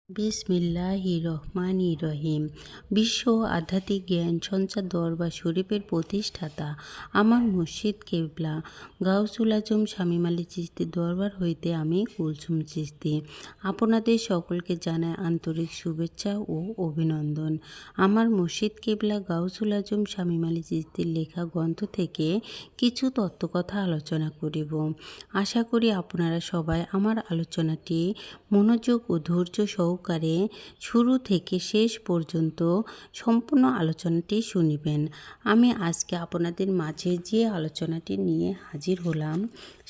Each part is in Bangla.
বিসমিল্লাহির রহমানির রহিম। বিশ্ব আধ্যাত্মিক জ্ঞান সঞ্চার দরবার শরীফের প্রতিষ্ঠাতা আমার মুর্শিদ কেবলা গাউসুল আজম শামীম আলী চিশতির দরবার হইতে আমি কুলসুম চিশতি আপনাদের সকলকে জানাই আন্তরিক শুভেচ্ছা ও অভিনন্দন। আমার মুর্শিদ কেবলা গাউসুল আজম শামীম আলী চিশতির লেখা গ্রন্থ থেকে কিছু তত্ত্বকথা আলোচনা করিব। আশা করি আপনারা সবাই আমার আলোচনাটি মনোযোগ ও ধৈর্য সহকারে শুরু থেকে শেষ পর্যন্ত সম্পূর্ণ আলোচনাটি শুনিবেন। আমি আজকে আপনাদের মাঝে যে আলোচনাটি নিয়ে হাজির হলাম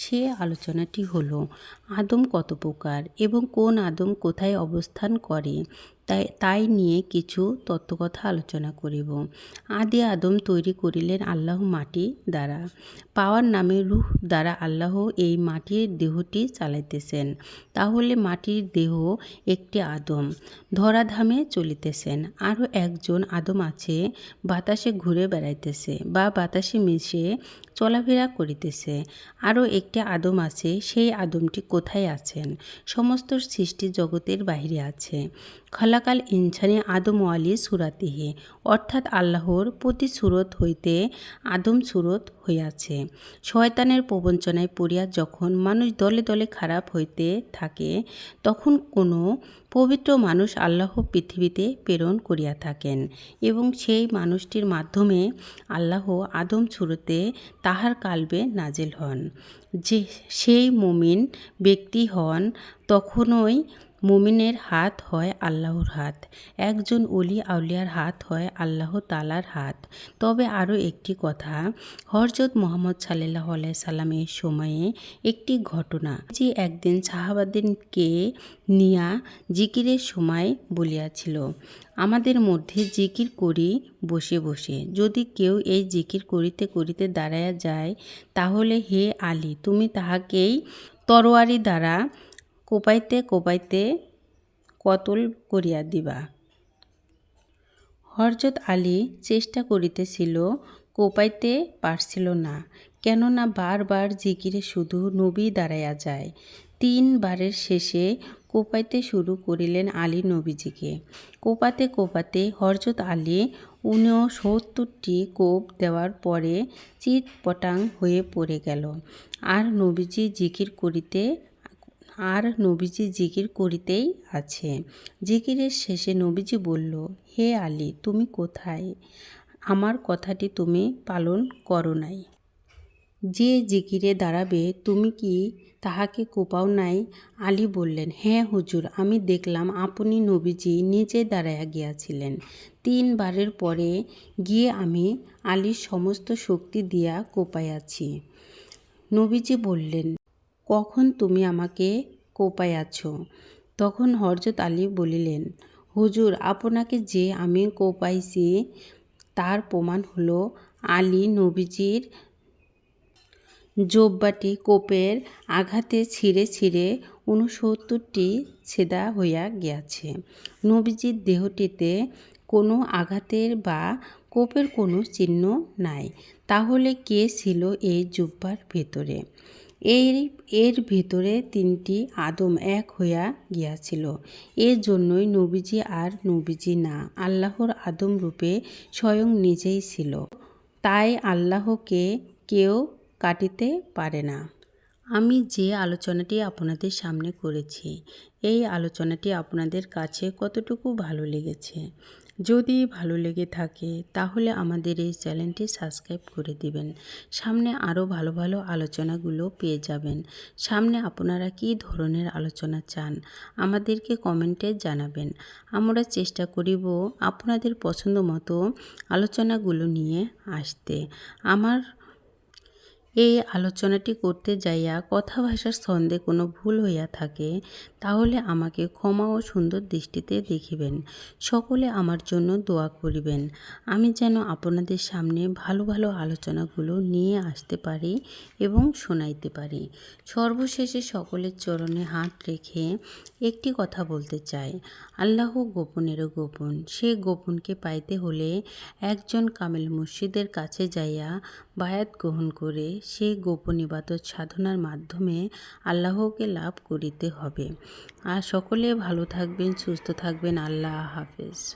সে আলোচনাটি হলো আদম কত প্রকার এবং কোন আদম কোথায় অবস্থান করে তাই নিয়ে কিছু তত্ত্বকথা আলোচনা করিব। আদি আদম তৈরি করিলেন আল্লাহ মাটি দ্বারা, পাওয়ার নামে রূহ দ্বারা আল্লাহ এই মাটির দেহটি চালাইতেছেন। তাহলে মাটির দেহ একটি আদম ধরাধামে চলিতেছেন। আরও একজন আদম আছে বাতাসে ঘুরে বেড়াইতেছে বা বাতাসে মিশে চলাফেরা করিতেছে। আরও একটি আদম আছে, সেই আদমটি কোথায় আছেন? সমস্ত সৃষ্টি জগতের বাহিরে আছে। খালাকাল ইনসানি আদম ওয়ালি সুরাতিহি, অর্থাৎ আল্লাহর প্রতি সুরত হইতে আদম সুরত হইয়াছে। শয়তানের প্রবঞ্চনায় পড়িয়া যখন মানুষ দলে দলে খারাপ হইতে থাকে তখন কোনো পবিত্র মানুষ আল্লাহ পৃথিবীতে প্রেরণ করিয়া থাকেন এবং সেই মানুষটির মাধ্যমে আল্লাহ আদম সুরতে তাহার কালবে নাজেল হন। যে সেই মুমিন ব্যক্তি হন, তখনই মুমিনের হাত হয় আল্লাহর হাত, একজন অলি আউলিয়ার হাত হয় আল্লাহ তাআলার হাত। তবে আরও একটি কথা, হযরত মুহাম্মদ সাল্লাল্লাহু আলাইহি সাল্লামের সময়ে একটি ঘটনা, যে একদিন সাহাবাদেরকে নিয়া জিকিরের সময় বলিয়াছিল, আমাদের মধ্যে জিকির করি বসে বসে, যদি কেউ এই জিকির করিতে করিতে দাঁড়াইয়া যায় তাহলে হে আলী, তুমি তাহাকেই তরোয়ারি দ্বারা কোপাইতে কোপাইতে কতল করিয়া দিবা। হযরত আলী চেষ্টা করিতেছিল, কোপাইতে পারছিল না, কেননা বারবার জিকিরে শুধু নবী দাঁড়াইয়া যায়। 3 বারের শেষে কোপাইতে শুরু করিলেন আলী নবীজিকে। কোপাতে কোপাতে হযরত আলী 69টি কোপ দেওয়ার পরে চিৎপটাং হয়ে পড়ে গেল। আর নবীজি জিকির করিতেই আছে। জিকিরের শেষে নবীজি বলল, হে আলী, তুমি কোথায়? আমার কথাটি তুমি পালন করো নাই। যে জিকিরে দাঁড়াবে তুমি কি তাহাকে কোপাও নাই? আলী বললেন, হ্যাঁ হুজুর, আমি দেখলাম আপনি নবীজি নিজে দাঁড়াইয়া গিয়াছিলেন। 3 বারের পরে গিয়ে আমি আলীর সমস্ত শক্তি দিয়া কোপাইয়াছি। নবীজি বললেন, কখন তুমি আমাকে কোপাইয়াছ? তখন হযরত আলী বলিলেন, হুজুর, আপনাকে যে আমি কোপাইছি তার প্রমাণ হলো আলী নবীজির জোব্বাটি কোপের আঘাতে ছিঁড়ে ছিঁড়ে 69টি ছেদা হইয়া গিয়াছে। নবীজির দেহটিতে কোনো আঘাতের বা কোপের কোনো চিহ্ন নাই। তাহলে কে ছিল এই জুব্বার ভেতরে? এর ভিতরে 3টি আদম এক হইয়া গিয়াছিল। এর জন্যই নবীজি আর নবীজি না, আল্লাহর আদম রূপে স্বয়ং নিজেই ছিল। তাই আল্লাহকে কেউ কাটিতে পারে না। আমি যে আলোচনাটি আপনাদের সামনে করেছি, এই আলোচনাটি আপনাদের কাছে কতটুকু ভালো লেগেছে? যদি ভালো লেগে থাকে তাহলে আমাদের এই চ্যানেলটি সাবস্ক্রাইব করে দিবেন। সামনে আরও ভালো ভালো আলোচনাগুলো পেয়ে যাবেন। সামনে আপনারা কী ধরনের আলোচনা চান আমাদেরকে কমেন্টে জানাবেন। আমরা চেষ্টা করিব আপনাদের পছন্দ মতো আলোচনাগুলো নিয়ে আসতে। আমার এই আলোচনাটি করতে যাইয়া কথা ভাষার ছন্দে কোনো ভুল হইয়া থাকে তাহলে আমাকে ক্ষমা ও সুন্দর দৃষ্টিতে দেখিবেন। সকলে আমার জন্য দোয়া করিবেন, আমি যেন আপনাদের সামনে ভালো ভালো আলোচনাগুলো নিয়ে আসতে পারি এবং শোনাইতে পারি। সর্বশেষে সকলের চরণে হাত রেখে একটি কথা বলতে চাই, আল্লাহ গোপনেরও গোপন। সে গোপনকে পাইতে হলে একজন কামেল মুর্শিদের কাছে যাইয়া বায়াত গ্রহণ করে সেই গোপন ইবাদত সাধনার মাধ্যমে আল্লাহকে লাভ করিতে হবে। আর সকলে ভালো থাকবেন, সুস্থ থাকবেন। আল্লাহ হাফেজ।